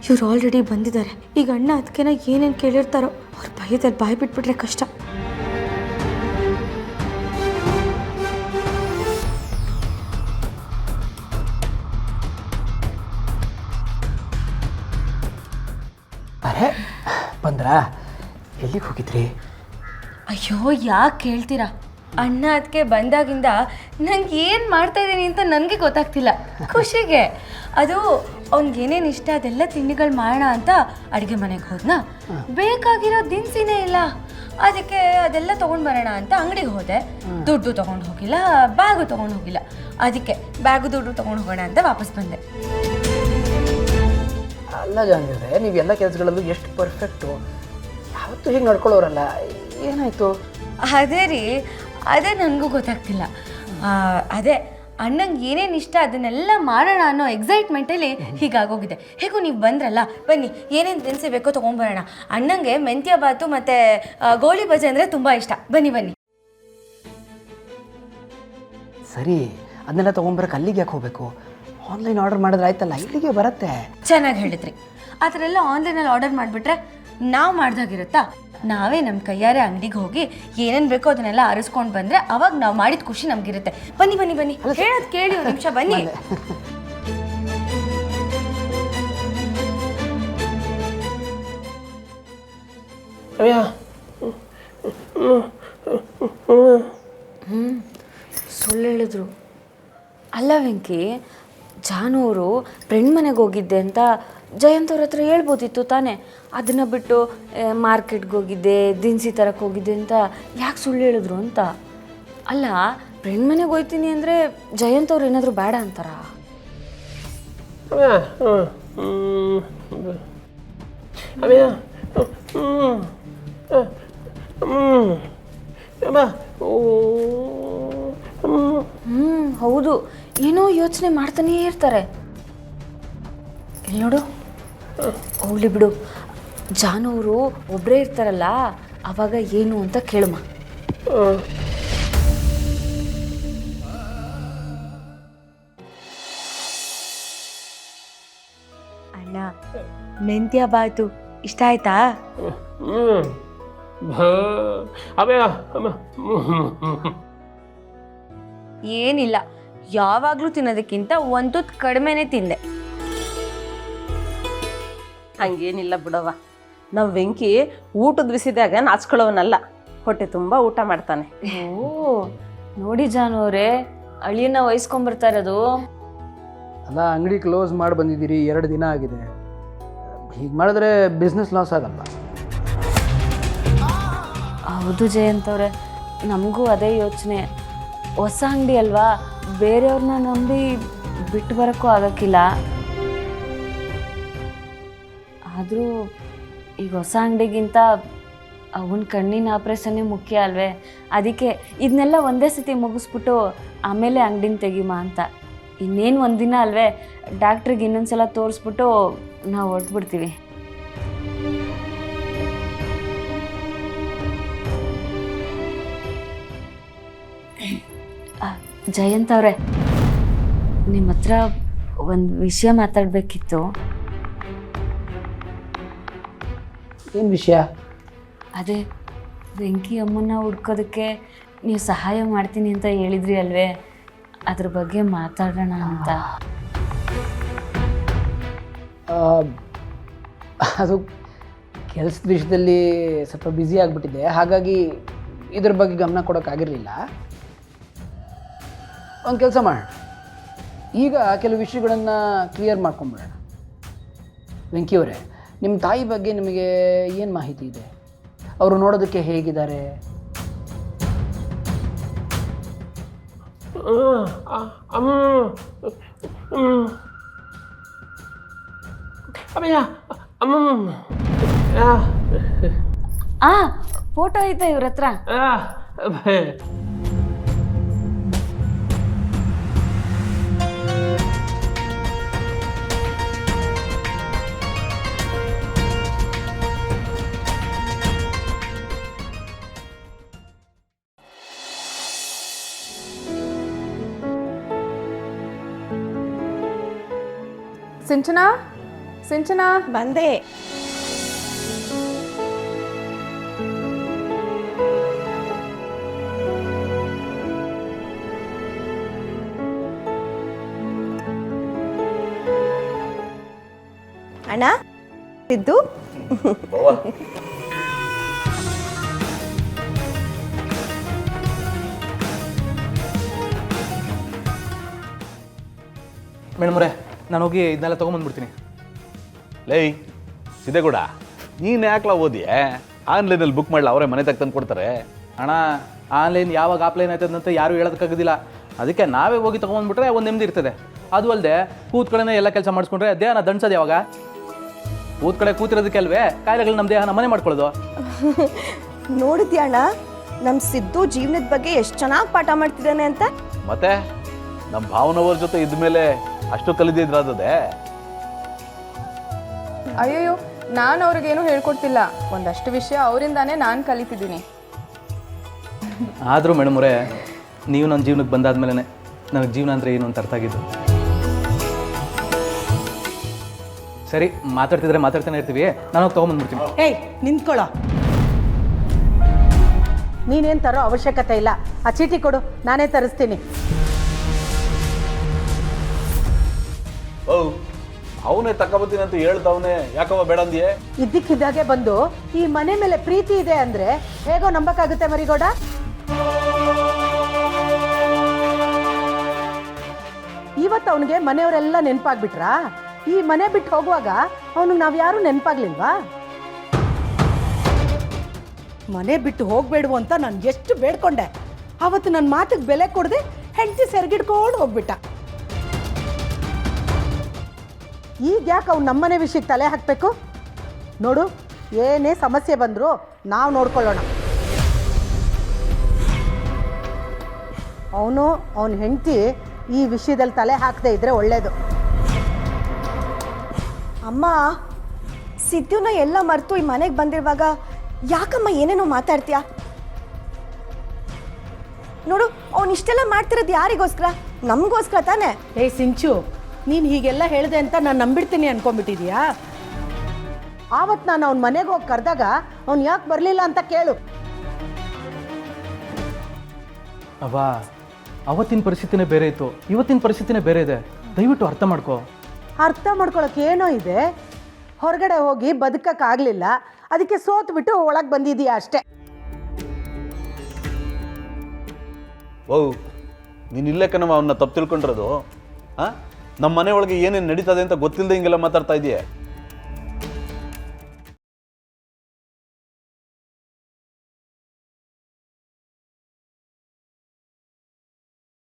ಇವ್ರು ಆಲ್ರೆಡಿ ಬಂದಿದ್ದಾರೆ. ಈಗ ಅಣ್ಣ ಅದಕ್ಕೆನ ಏನೇನು ಕೇಳಿರ್ತಾರೋ ಅವ್ರ ಭಯದಲ್ಲಿ ಬಾಯಿ ಬಿಟ್ಬಿಟ್ರೆ ಕಷ್ಟ. ಅರೆ ಬಂದ್ರಾ? ಎಲ್ಲಿಗೆ ಹೋಗಿದ್ರಿ? ಅಯ್ಯೋ ಯಾಕೆ ಕೇಳ್ತೀರಾ, ಅಣ್ಣ ಅದಕ್ಕೆ ಬಂದಾಗಿಂದ ನಂಗೆ ಏನು ಮಾಡ್ತಾ ಇದ್ದೀನಿ ಅಂತ ನನಗೆ ಗೊತ್ತಾಗ್ತಿಲ್ಲ. ಖುಷಿಗೆ ಅದು ಅವ್ನಿಗೆ ಏನೇನು ಇಷ್ಟ ಅದೆಲ್ಲ ತಿಂಡಿಗಳು ಮಾಡೋಣ ಅಂತ ಅಡುಗೆ ಮನೆಗೆ ಹೋದ್ನಾ, ಬೇಕಾಗಿರೋ ದಿನಸಿನೇ ಇಲ್ಲ. ಅದಕ್ಕೆ ಅದೆಲ್ಲ ತೊಗೊಂಡು ಬರೋಣ ಅಂತ ಅಂಗಡಿಗೆ ಹೋದೆ. ದುಡ್ಡು ತೊಗೊಂಡು ಹೋಗಿಲ್ಲ, ಬ್ಯಾಗು ತೊಗೊಂಡು ಹೋಗಿಲ್ಲ. ಅದಕ್ಕೆ ಬ್ಯಾಗು ದುಡ್ಡು ತೊಗೊಂಡು ಹೋಗೋಣ ಅಂತ ವಾಪಸ್ ಬಂದೆ. ಅಲ್ಲ ಜಾಂಗಿದ್ರೆ, ನೀವೆಲ್ಲ ಕೆಲಸಗಳಲ್ಲೂ ಎಷ್ಟು ಪರ್ಫೆಕ್ಟು, ಯಾವತ್ತೂ ಹೀಗೆ ನಡ್ಕೊಳ್ಳೋರಲ್ಲ, ಏನಾಯಿತು? ಅದೇ ರೀ, ಅದೇ ನನಗೂ ಗೊತ್ತಾಗ್ತಿಲ್ಲ. ಅದೇ ಅಣ್ಣಂಗೆ ಏನೇನು ಇಷ್ಟ ಅದನ್ನೆಲ್ಲ ಮಾಡೋಣ ಅನ್ನೋ ಎಕ್ಸೈಟ್ಮೆಂಟಲ್ಲಿ ಹೀಗಾಗೋಗಿದೆ. ಹೇಗೂ ನೀವು ಬಂದ್ರಲ್ಲ, ಬನ್ನಿ ಏನೇನು ತಿನಿಸಿ ಬೇಕೋ ತೊಗೊಂಬರೋಣ. ಅಣ್ಣಂಗೆ ಮೆಂತ್ಯ ಬಾತು ಮತ್ತು ಗೋಳಿ ಬಜೆ ಅಂದರೆ ತುಂಬ ಇಷ್ಟ. ಬನ್ನಿ ಬನ್ನಿ. ಸರಿ, ಅದನ್ನೆಲ್ಲ ತೊಗೊಂಬರಕ್ಕೆ ಅಲ್ಲಿಗೆ ಯಾಕೆ ಹೋಗಬೇಕು? ಆನ್ಲೈನ್ ಆರ್ಡರ್ ಮಾಡಿದ್ರೆ ಆಯ್ತಲ್ಲ, ಇಲ್ಲಿಗೆ ಬರುತ್ತೆ. ಚೆನ್ನಾಗಿ ಹೇಳಿದ್ರಿ. ಆ ಥರ ಎಲ್ಲ ಆನ್ಲೈನಲ್ಲಿ ಆರ್ಡರ್ ಮಾಡಿಬಿಟ್ರೆ ನಾವು ಮಾಡ್ದಾಗಿರುತ್ತಾ? ನಾವೇ ನಮ್ಮ ಕೈಯಾರೆ ಅಂಗಡಿಗೆ ಹೋಗಿ ಏನೇನು ಬೇಕೋ ಅದನ್ನೆಲ್ಲ ಆರಿಸ್ಕೊಂಡು ಬಂದರೆ ಅವಾಗ ನಾವು ಮಾಡಿದ ಖುಷಿ ನಮಗಿರುತ್ತೆ. ಬನ್ನಿ ಬನ್ನಿ ಬನ್ನಿ, ಹೇಳೋದು ಕೇಳಿ ಒಂದು ನಿಮಿಷ ಬನ್ನಿ. ಸುಳ್ಳು ಹೇಳಿದ್ರು. ಅಲ್ಲ ವೆಂಕಿ, ಜಾನು ಅವರು ಫ್ರೆಂಡ್ ಮನೆಗೆ ಹೋಗಿದ್ದೆ ಅಂತ ಜಯಂತ್ ಅವ್ರ ಹತ್ರ ಹೇಳ್ಬೋದಿತ್ತು ತಾನೇ. ಅದನ್ನು ಬಿಟ್ಟು ಮಾರ್ಕೆಟ್ಗೆ ಹೋಗಿದ್ದೆ, ದಿನಸಿ ತರಕ್ಕೆ ಹೋಗಿದ್ದೆ ಅಂತ ಯಾಕೆ ಸುಳ್ಳು ಹೇಳಿದ್ರು ಅಂತ. ಅಲ್ಲ, ಫ್ರೆಂಡ್ ಮನೆಗೆ ಹೋಗ್ತೀನಿ ಅಂದರೆ ಜಯಂತ್ ಅವ್ರು ಏನಾದರೂ ಬೇಡ ಅಂತಾರ? ಹೌದು, ಏನೋ ಯೋಚನೆ ಮಾಡ್ತಾನೇ ಇರ್ತಾರೆ. ಇಲ್ಲಿ ನೋಡು, ಹೋಗ್ಲಿ ಬಿಡು. ಜಾನು ಅವರು ಒಬ್ಬರೇ ಇರ್ತಾರಲ್ಲ, ಅವಾಗ ಏನು ಅಂತ ಕೇಳಮ್ಮ. ಅಣ್ಣ, ಮೆಂತ್ಯ ಬಾತು ಇಷ್ಟ ಆಯ್ತಾ? ಏನಿಲ್ಲ, ಯಾವಾಗಲೂ ತಿನ್ನೋದಕ್ಕಿಂತ ಒಂದು ತುತ್ತು ಕಡಿಮೆನೇ ತಿಂದೆ. ಹಂಗೇನಿಲ್ಲ ಬಿಡವ, ನಾವು ವೆಂಕಿ ಊಟದ ಬಿಸಿದಾಗ ನಾಚ್ಕೊಳ್ಳೋವನಲ್ಲ, ಹೊಟ್ಟೆ ತುಂಬ ಊಟ ಮಾಡ್ತಾನೆ. ಓ ನೋಡಿ ಜಾನು ಅವರೇ, ಅಳಿಯನ್ನ ವಹಿಸ್ಕೊಂಡ್ಬರ್ತಾ ಇರೋದು. ಅಲ್ಲ, ಅಂಗಡಿ ಕ್ಲೋಸ್ ಮಾಡಿ ಬಂದಿದ್ದೀರಿ, 2 ದಿನ ಆಗಿದೆ. ಹೀಗೆ ಮಾಡಿದ್ರೆ ಬಿಸ್ನೆಸ್ ಲಾಸ್ ಆಗಲ್ಲ? ಹೌದು ಜಯಂತ್ ಅವರೇ, ನಮಗೂ ಅದೇ ಯೋಚನೆ. ಹೊಸ ಅಂಗಡಿ ಅಲ್ವಾ, ಬೇರೆಯವ್ರನ್ನ ನಂಬಿ ಬಿಟ್ಟು ಬರೋಕ್ಕೂ ಆಗೋಕ್ಕಿಲ್ಲ. ಆದರೂ ಈಗ ಹೊಸ ಅಂಗಡಿಗಿಂತ ಅವನ ಕಣ್ಣಿನ ಆಪ್ರೇಷನ್ನೇ ಮುಖ್ಯ ಅಲ್ವೇ? ಅದಕ್ಕೆ ಇದನ್ನೆಲ್ಲ ಒಂದೇ ಸತಿ ಮುಗಿಸ್ಬಿಟ್ಟು ಆಮೇಲೆ ಅಂಗಡಿನ ತೆಗಿಮ ಅಂತ. ಇನ್ನೇನು ಒಂದಿನ ಅಲ್ವೇ, ಡಾಕ್ಟ್ರಿಗೆ ಇನ್ನೊಂದ್ಸಲ ತೋರಿಸ್ಬಿಟ್ಟು ನಾವು ಹೊರಟ್ಬಿಡ್ತೀವಿ. ಜಯಂತ್ ಅವರೇ, ನಿಮ್ಮ ಹತ್ರ ಒಂದು ವಿಷಯ ಮಾತಾಡಬೇಕಿತ್ತು. ಏನು ವಿಷಯ? ಅದೇ ವೆಂಕಿ ಅಮ್ಮನ್ನ ಹುಡ್ಕೋದಕ್ಕೆ ನೀವು ಸಹಾಯ ಮಾಡ್ತೀನಿ ಅಂತ ಹೇಳಿದ್ರಿ ಅಲ್ವೇ, ಅದ್ರ ಬಗ್ಗೆ ಮಾತಾಡೋಣ ಅಂತ. ಅದು ಕೆಲಸದ ವಿಷಯದಲ್ಲಿ ಸ್ವಲ್ಪ ಬ್ಯುಸಿ ಆಗಿಬಿಟ್ಟಿದ್ದೆ, ಹಾಗಾಗಿ ಇದ್ರ ಬಗ್ಗೆ ಗಮನ ಕೊಡೋಕ್ಕಾಗಿರಲಿಲ್ಲ. ಒಂದು ಕೆಲಸ ಮಾಡೋಣ, ಈಗ ಕೆಲವು ವಿಷಯಗಳನ್ನು ಕ್ಲಿಯರ್ ಮಾಡ್ಕೊಂಬಿಡೋಣ. ವೆಂಕಿಯವರೇ, ನಿಮ್ಮ ತಾಯಿ ಬಗ್ಗೆ ನಿಮಗೆ ಏನು ಮಾಹಿತಿ ಇದೆ? ಅವರು ನೋಡೋದಕ್ಕೆ ಹೇಗಿದ್ದಾರೆ? ಫೋಟೋ ಐತೆ ಇವ್ರ ಹತ್ರ. ಸಿಂಚನಾ, ಸಿಂಚನಾ ಬಂದೆ. ಅಣ್ಣ ಇದ್ದು ಮೇಡಮ್ರೆ ನಾನು ಹೋಗಿ ಇದನ್ನೆಲ್ಲ ತೊಗೊಂಬಂದ್ಬಿಡ್ತೀನಿ. ಲೈ ಸಿದ್ದೇಗೌಡ, ನೀನು ಯಾಕಲ ಓದಿಯೇ? ಆನ್ಲೈನಲ್ಲಿ ಬುಕ್ ಮಾಡಲ, ಅವರೇ ಮನೆ ತಕ್ಕ ತಂದು ಕೊಡ್ತಾರೆ. ಅಣ್ಣ ಆನ್ಲೈನ್ ಯಾವಾಗ ಆಫ್ಲೈನ್ ಆಯ್ತದಂತ ಯಾರೂ ಹೇಳೋದಕ್ಕಾಗೋದಿಲ್ಲ. ಅದಕ್ಕೆ ನಾವೇ ಹೋಗಿ ತೊಗೊಂಬಂದ್ಬಿಟ್ರೆ ಒಂದು ನೆಮ್ಮದಿ ಇರ್ತದೆ. ಅದು ಅಲ್ಲದೆ ಕೂತ್ಕಡೆನೇ ಎಲ್ಲ ಕೆಲಸ ಮಾಡಿಸ್ಕೊಂಡ್ರೆ ದೇಹನ ದಂಡ್ಸೋದು ಯಾವಾಗ? ಕೂತ್ಕಡೆ ಕೂತಿರೋದಕ್ಕೆ ಅಲ್ವೇ ಕಾಯಿಲೆಗಳು ನಮ್ಮ ದೇಹನ ಮನೆ ಮಾಡ್ಕೊಳ್ಳೋದು. ನೋಡಿದ್ಯಾ ಅಣ್ಣ ನಮ್ಮ ಸಿದ್ದು ಜೀವನದ ಬಗ್ಗೆ ಎಷ್ಟು ಚೆನ್ನಾಗಿ ಪಾಠ ಮಾಡ್ತಿದ್ದಾನೆ ಅಂತ. ಮತ್ತೆ ನಮ್ಮ ಭಾವನವ್ರ ಜೊತೆ ಇದ್ಮೇಲೆ ಅಷ್ಟು ಕಲಿದಿದ್ರದೇ. ಅಯ್ಯಯ್ಯೋ, ನಾನು ಅವ್ರಿಗೇನು ಹೇಳ್ಕೊಡ್ತಿಲ್ಲ. ಒಂದಷ್ಟು ವಿಷಯ ಅವರಿಂದಾನೇ ನಾನು ಕಲಿತಿದ್ದೀನಿ. ಆದರೂ ಮೇಡಮ್ರೆ, ನೀವು ನನ್ನ ಜೀವನಕ್ಕೆ ಬಂದಾದ್ಮೇಲೆ ನನಗೆ ಜೀವನ ಅಂದರೆ ಏನು ಅಂತ ಅರ್ಥ ಆಗಿದ್ದು. ಸರಿ, ಮಾತಾಡ್ತಿದ್ರೆ ಮಾತಾಡ್ತಾನೆ ಇರ್ತೀವಿ. ನಾನು ಹೋಗಿ ತೊಗೊಂಬಂದ್ಬಿಡ್ತೀನಿ. ಏಯ್ ನಿಂತ್ಕೊಳ್ಳೋ, ನೀನೇನು ತರೋ ಅವಶ್ಯಕತೆ ಇಲ್ಲ. ಆ ಚೀಟಿ ಕೊಡು, ನಾನೇ ತರಿಸ್ತೀನಿ. ಓ, ಅವನೇ ತಗೊಬತ್ತೀನಿ ಅಂತ ಹೇಳ್ತಾವನೆ, ಯಾಕವ ಬೇಡ ಅಂದಿಯೇ? ಇದ್ದಕ್ಕಿದ್ದಾಗೆ ಬಂದು ಈ ಮನೆ ಮೇಲೆ ಪ್ರೀತಿ ಇದೆ ಅಂದ್ರೆ ಹೇಗೋ ನಂಬಕ್ಕಾಗುತ್ತೆ ಮರಿಗೌಡ? ಇವತ್ತು ಅವನಿಗೆ ಮನೆಯವರೆಲ್ಲ ನೆನಪಾಗ್ಬಿಟ್ರಾ? ಈ ಮನೆ ಬಿಟ್ಟು ಹೋಗುವಾಗ ಅವನಿಗೆ ನಾವ್ಯಾರೂ ನೆನಪಾಗ್ಲಿಲ್ವಾ? ಮನೆ ಬಿಟ್ಟು ಹೋಗ್ಬೇಡ್ವು ಅಂತ ನಾನು ಎಷ್ಟು ಬೇಡ್ಕೊಂಡೆ. ಅವತ್ತು ನನ್ನ ಮಾತಿಗೆ ಬೆಲೆ ಕೊಡದೆ ಹೆಂಡತಿ ಸೆರಗಿಡ್ಕೊಂಡು ಹೋಗ್ಬಿಟ್ಟ. ಈಗ ಯಾಕೆ ಅವ್ನು ನಮ್ಮನೆ ವಿಷಯಕ್ಕೆ ತಲೆ ಹಾಕಬೇಕು? ನೋಡು, ಏನೇ ಸಮಸ್ಯೆ ಬಂದರೂ ನಾವು ನೋಡ್ಕೊಳ್ಳೋಣ. ಅವನ ಹೆಂಡತಿ ಈ ವಿಷಯದಲ್ಲಿ ತಲೆ ಹಾಕದೇ ಇದ್ರೆ ಒಳ್ಳೇದು. ಅಮ್ಮ, ಸಿದ್ದುನ ಎಲ್ಲ ಮರೆತು ಈ ಮನೆಗೆ ಬಂದಿರುವಾಗ ಯಾಕಮ್ಮ ಏನೇನೋ ಮಾತಾಡ್ತೀಯಾ? ನೋಡು, ಅವ್ನು ಇಷ್ಟೆಲ್ಲ ಮಾಡ್ತಿರೋದು ಯಾರಿಗೋಸ್ಕರ? ನಮಗೋಸ್ಕರ ತಾನೇ. ಏಯ್ ಸಿಂಚು, ನೀನು ಹೀಗೆಲ್ಲ ಹೇಳಿದೆ ಅಂತ ನಾನು ನಂಬಿಡ್ತೀನಿ ಅನ್ಕೊಂಡ್ಬಿಟ್ಟಿದ್ಯಾ? ಆವತ್ತು ನಾನು ಅವ್ನ ಮನೆಗೆ ಹೋಗಿ ಕರೆದಾಗ ಅವ್ನು ಯಾಕೆ ಬರಲಿಲ್ಲ ಅಂತ ಕೇಳು. ಅಬ್ಬಾ, ಅವತ್ತಿನ ಪರಿಸ್ಥಿತಿನೇ ಬೇರೆ ಇತ್ತು, ಇವತ್ತಿನ ಪರಿಸ್ಥಿತಿನೇ ಬೇರೆ ಇದೆ. ದಯವಿಟ್ಟು ಅರ್ಥ ಮಾಡ್ಕೋ. ಅರ್ಥ ಮಾಡ್ಕೊಳಕ್ಕೆ ಏನೋ ಇದೆ. ಹೊರಗಡೆ ಹೋಗಿ ಬದುಕಕ್ಕಾಗಲಿಲ್ಲ, ಅದಕ್ಕೆ ಸೋತ್ಬಿಟ್ಟು ಒಳಗೆ ಬಂದಿದೀಯಾ ಅಷ್ಟೇ. ಓ, ನೀನು ಇಲ್ಲೇ ಕಣವ ಅವನ್ನ ತಪ್ಪು ತಿಳ್ಕೊಂಡಿರೋದು. ಹಾಂ, ನಮ್ಮ ಮನೆ ಒಳಗೆ ಏನೇನು ನಡೀತದೆ ಅಂತ ಗೊತ್ತಿಲ್ಲದೆ ಹಿಂಗೆಲ್ಲ ಮಾತಾಡ್ತಾ ಇದೆಯೇ?